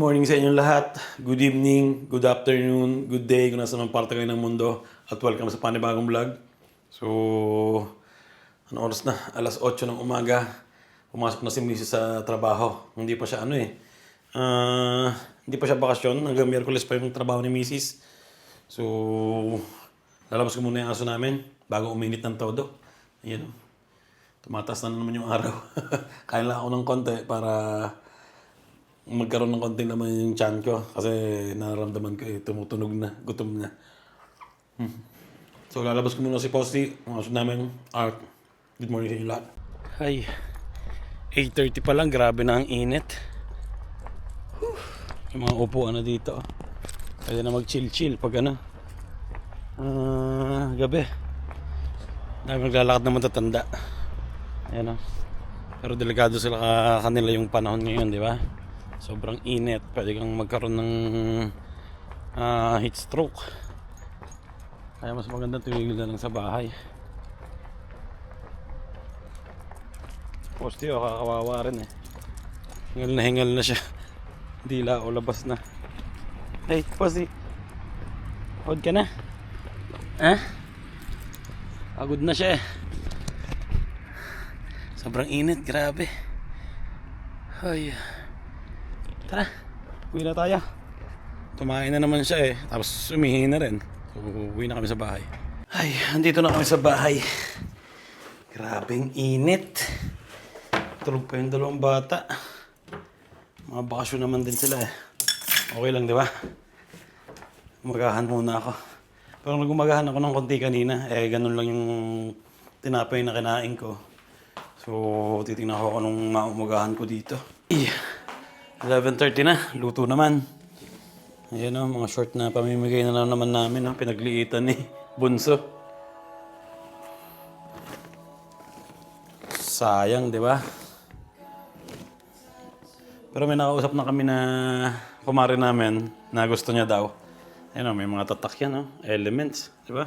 morning sa inyong lahat. Good evening, good afternoon, good day kung nasa mang parte kayo ng mundo. At welcome sa panibagong vlog. So, ano oras na? Alas 8 ng umaga. Pumasok na si Mrs. sa trabaho. Hindi pa siya hindi pa siya bakasyon. Hanggang Miyerkules pa yung trabaho ni Mrs. So, lalabas ko muna yung aso namin bago uminit ng todo. Ayan. Tumataas na naman yung araw. Kain lang ako ng konti para magkaroon ng konti naman yung tiyan ko kasi nararamdaman ko tumutunog na, gutom na. So lalabas ko muna si Posty, mga aso namin. Art, good morning sa inyo lahat. Ay, 8:30 pa lang, grabe na ang init. Yung mga upuan na dito. Pwede na mag-chill-chill pag gabi. Dahil maglalakad na matatanda. Ayan o. Pero delikado sila kanila yung panahon ngayon, di ba? Sobrang init. Pwede kang magkaroon ng heat stroke. Kaya mas maganda tumigil na lang sa bahay. Posty kakawawa rin eh. Hingal na siya. Dila o labas na. Hey, Posty. Pagod ka na? Pagod na siya eh. Sobrang init, grabe. Ay. Tara, uwi na tayo. Tumain na naman siya eh. Tapos umihi na rin. So uwi na kami sa bahay. Ay, andito na kami sa bahay. Grabeng init. Tulog pa yung dalawang bata. Mga bakasyon naman din sila eh. Okay lang, di ba? Umagahan muna ako. Pero nagumagahan ako ng konti kanina. Eh, ganun lang yung tinapay na kinain ko. So, titingnan ko anong maumagahan ko dito. 11:30 na, luto naman. Ayan o, mga short na pamimigay na lang naman namin. Pinagliitan ni Bunso. Sayang, di ba? Pero may nakausap na kami na kumare namin na gusto niya daw. Ayan o, may mga tatak yan o, elements, di ba?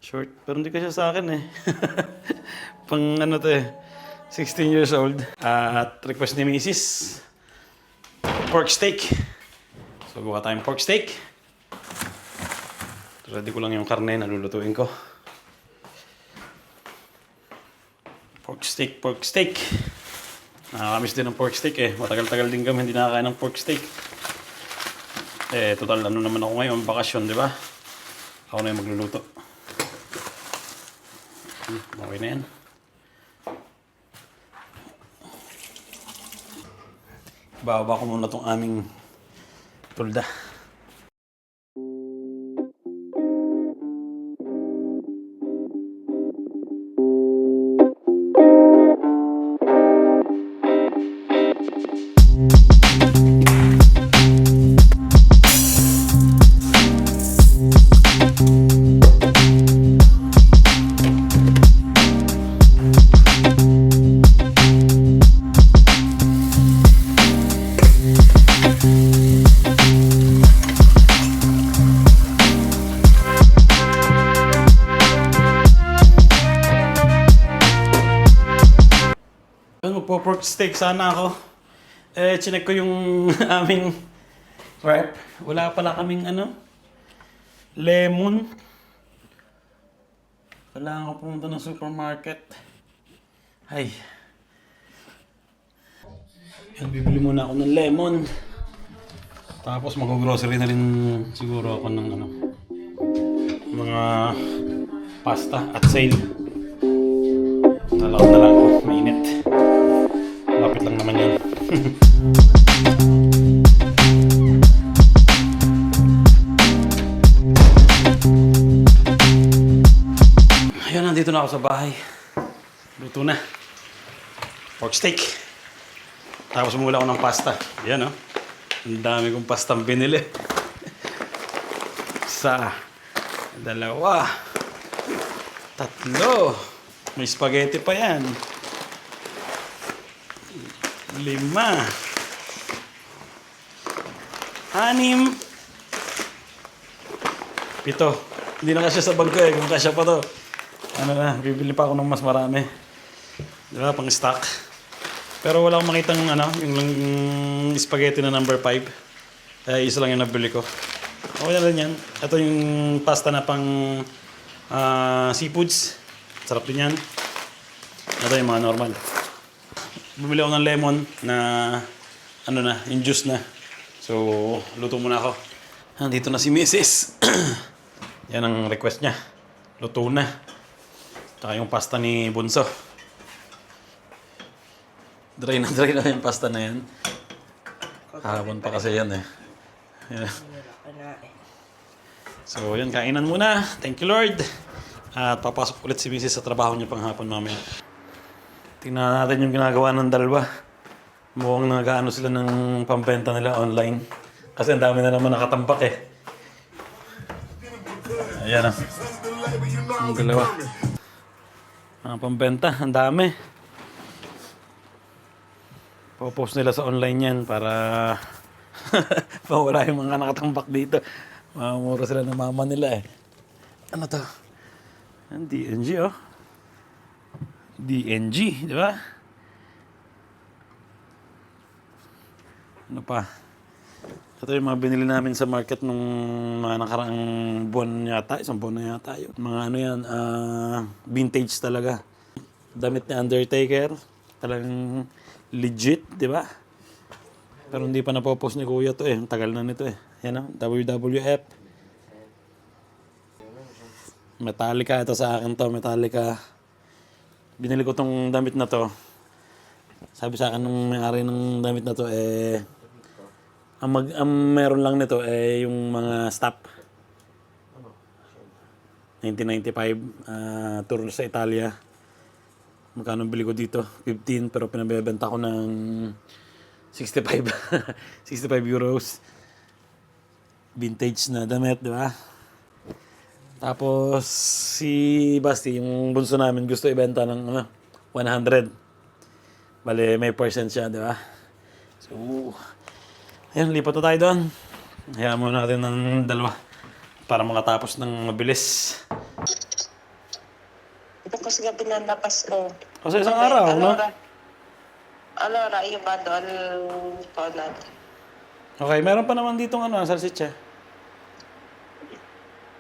Short, pero hindi kasi sa akin eh. Pang 16 years old. At request ni Mrs. Pork steak. So, buka tayong pork steak. Ready ko lang yung karne na lulutuin ko. Pork steak. Nakakamiss din ng pork steak eh. Matagal-tagal din kami hindi nakakain ng pork steak. Eh, total naman ako ngayon, bakasyon, di ba? Ako na yung magluluto. Okay na yan. Bababa ko muna itong aming tulda. Magpo-pork steak sana ako. Eh, chinek ko yung aming wrap. Wala pala kaming lemon. Kailangan ko pumunta ng supermarket. Ay. Bibili muna ako ng lemon. Tapos mag-grocery na rin siguro ako ng mga pasta at sale. Nalakad na lang ako. Mainit. Lapit lang naman yun. Ayun, nandito na ako sa bahay. Luto na. Pork steak. Tapos mula ako ng pasta. Yan o. Ang dami kong pastang binili. Isa. Dalawa. Tatlo. May spaghetti pa yan. 5. 6. Pito. Hindi na kasya sa bag ko eh. Kung kasya pa to. Bibili pa ako ng mas marami. Diba? Pang stock. Pero wala akong makitang yung spaghetti na number 5. Isa lang yung nabili ko. Okay na rin yan. Ito yung pasta na pang seafoods. Sarap din yan. Ito yung mga normal. Bumili ako ng lemon na yung juice na. So, luto muna ako. Nandito na si Mrs. Yan ang request niya. Luto na. Tsaka yung pasta ni Bunso. Dry na yung pasta na yan. Hapon pa kasi yan eh. Yan. So, yun. Kainan muna. Thank you, Lord. At papasok ulit si Mrs. sa trabaho niya pang hapon mamaya. Tingnan natin yung ginagawa ng dalawa. Mukhang nag-ano sila ng pambenta nila online. Kasi ang dami na naman nakatambak eh. Ayan ah. Ang dalawa. Mga pambenta, ang dami. Popost nila sa online yan para mawala yung mga nakatambak dito. Mamura sila ng mama nila eh. Ano to? Ang DNG oh. DNG, di ba? Ano pa? Ito yung mga binili namin sa market nung mga nakaraang buwan yata. Isang buwan na yata yun. Mga vintage talaga. Damit ni Undertaker. Talagang legit, di ba? Pero hindi pa napopost ni Kuya to eh. Ang tagal na nito eh. Yan o, WWF. Metallica, ito sa akin to, Metallica. Binili ko tong damit na to. Sabi sa akin nung may-ari ng damit na to eh, ang meron lang nito eh yung mga stop. 1995, tour sa Italia. Magkano bili ko dito? 15, pero pinabebenta ko ng 65. 65 euros. Vintage na damit, di ba? Tapos, si Basti, yung bunso namin, gusto ibenta ng 100. Bale, may percent siya, di ba? So, ayun, lipat na tayo doon. Hayaan muna natin ng dalawa para makatapos ng mabilis. Ito kasi gabi na napas ko. Kasi isang araw, no? Allora, io vado al Conad. Okay, meron pa naman ditong salsiccia.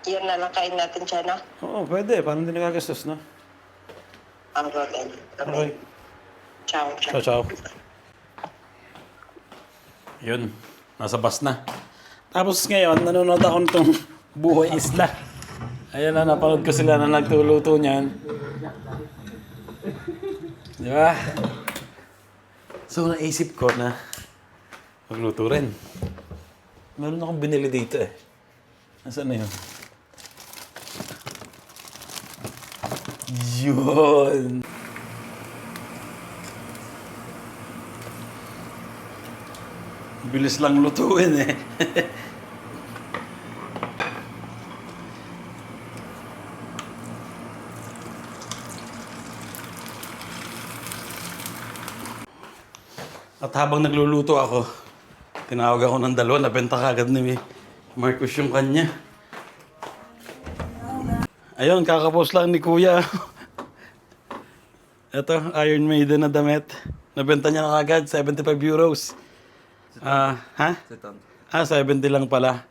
Yan na lang kain natin siya, no? Oo, pwede. Parang hindi nagagastos, no? Okay. Okay. Ciao. Ciao, ciao. Yun, nasa bus na. Tapos ngayon, nanonood ako nitong Buhay Isla. Ayan na, napanood ko sila na nagtuluto niyan. Di ba? So, naisip ko na magluto rin. Meron akong binili dito eh. Nasaan na yun? Yun! Bilis lang lutuin eh. At habang nagluluto ako, tinawag ako ng dalawa, nabenta kagad ni Marcos yung kanya. Ayun, kakapost lang ni Kuya. Ito, Iron Maiden na damit. Nabenta niya kagad, 75 euros. Ha? 70 lang pala.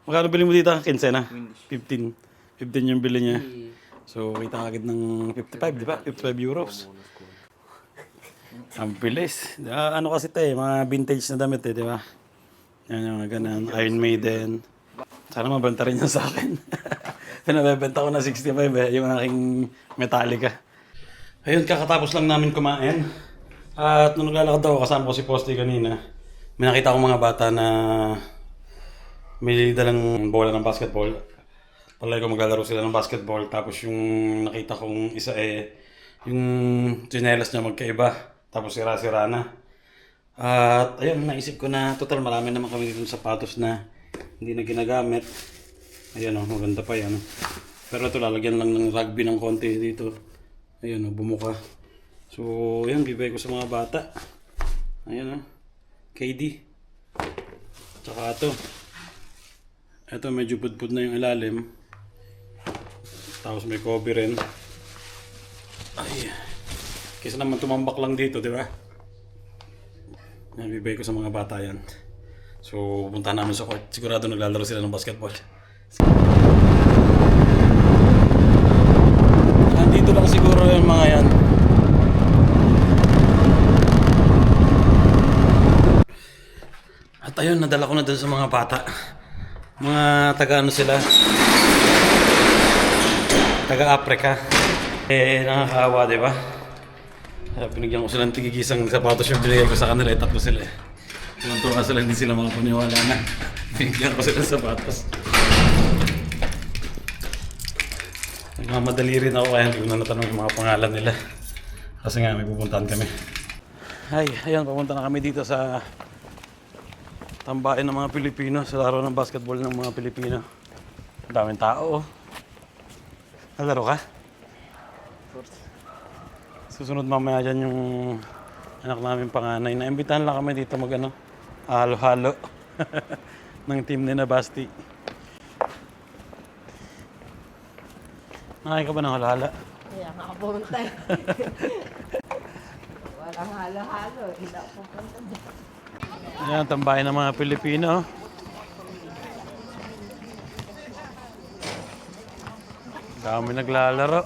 Magkano bili mo dito? 15 na? 15. 15 yung bili niya. So, kita agad ng 55, di ba? 55 euros. Ang bilis. Ano kasi ito eh, mga vintage na damit eh, di ba? Yan yung mga ganun. Iron Maiden. Sana mabenta rin yan sa akin. Pinabebenta ko na 65 eh, yung aking Metallica. Ayun, kakatapos lang namin kumain. At nung naglalakad ako, kasama ko si Posty kanina. May nakita akong mga bata na may dalang bola ng basketball. Palagi ko maglalaro sila ng basketball. Tapos yung nakita kong isa eh, yung tsinelas niya magkaiba. Tapos sira-sira na. At ayun, naisip ko na total marami naman kami dito sapatos na hindi na ginagamit. Ayun oh, maganda pa yan. Pero ito lalagyan lang ng rugby ng konti dito. Ayun oh, bumuka. So, yan, bibigay ko sa mga bata. Ayun oh. KD. Tsaka ito. Ito medyo budbud na yung ilalim. Tapos may cover rin. Ay. Kaysa naman tumambak lang dito, di ba? Bibigay ko sa mga bata yan. So, punta namin sa court. Sigurado naglalaro sila ng basketball. Nandito lang siguro yung mga yan. At ayun, nadala ko na dun sa mga bata. Mga taga ano sila? Taga-Africa. Nakakaawa, di ba? Pinigyan ko sila ng tigigisang sapatos yung binigay ko sa kanila. Tatlo sila eh. Tuntuwa sila, hindi sila makapaniwala na. Binigyan ko sila ng sapatos. Nagmamadali rin ako kaya hindi ko na natanong yung mga pangalan nila. Kasi nga may pupuntahan kami. Ay, ayan, papunta na kami dito sa tambayan ng mga Pilipino sa laro ng basketball ng mga Pilipino. Ang daming tao oh. Nalaro ka? Susunod mamaya dyan yung anak namin panganay. Naimbitahan lang kami dito mag ano, halo-halo ng team ni Nabasti. Nakain ka ba ng halo-halo? Kaya makapunta eh. Walang halo-halo. Hindi ako pupunta dyan. Ayan, tambayan ng mga Pilipino. Dami naglalaro.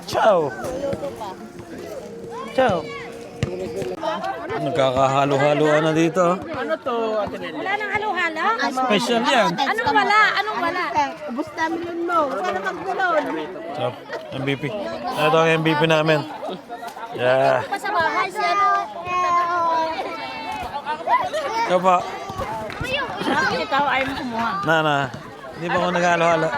Ciao! Ciao! Nagkakahalo-haloan na dito. Wala nang halo-halo? Special yan. Anong wala? Anong wala? Ubus namin yun mo. Huwag ka na magdulon. So, MVP. Ito ang MVP namin. Yeah. Pa sa bahay siya. Ikaw pa. Ikaw ay mo kumuha. Na. Hindi pa ako naghalo-halo.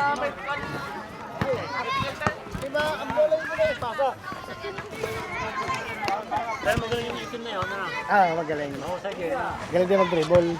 Magaling din mag-dribble.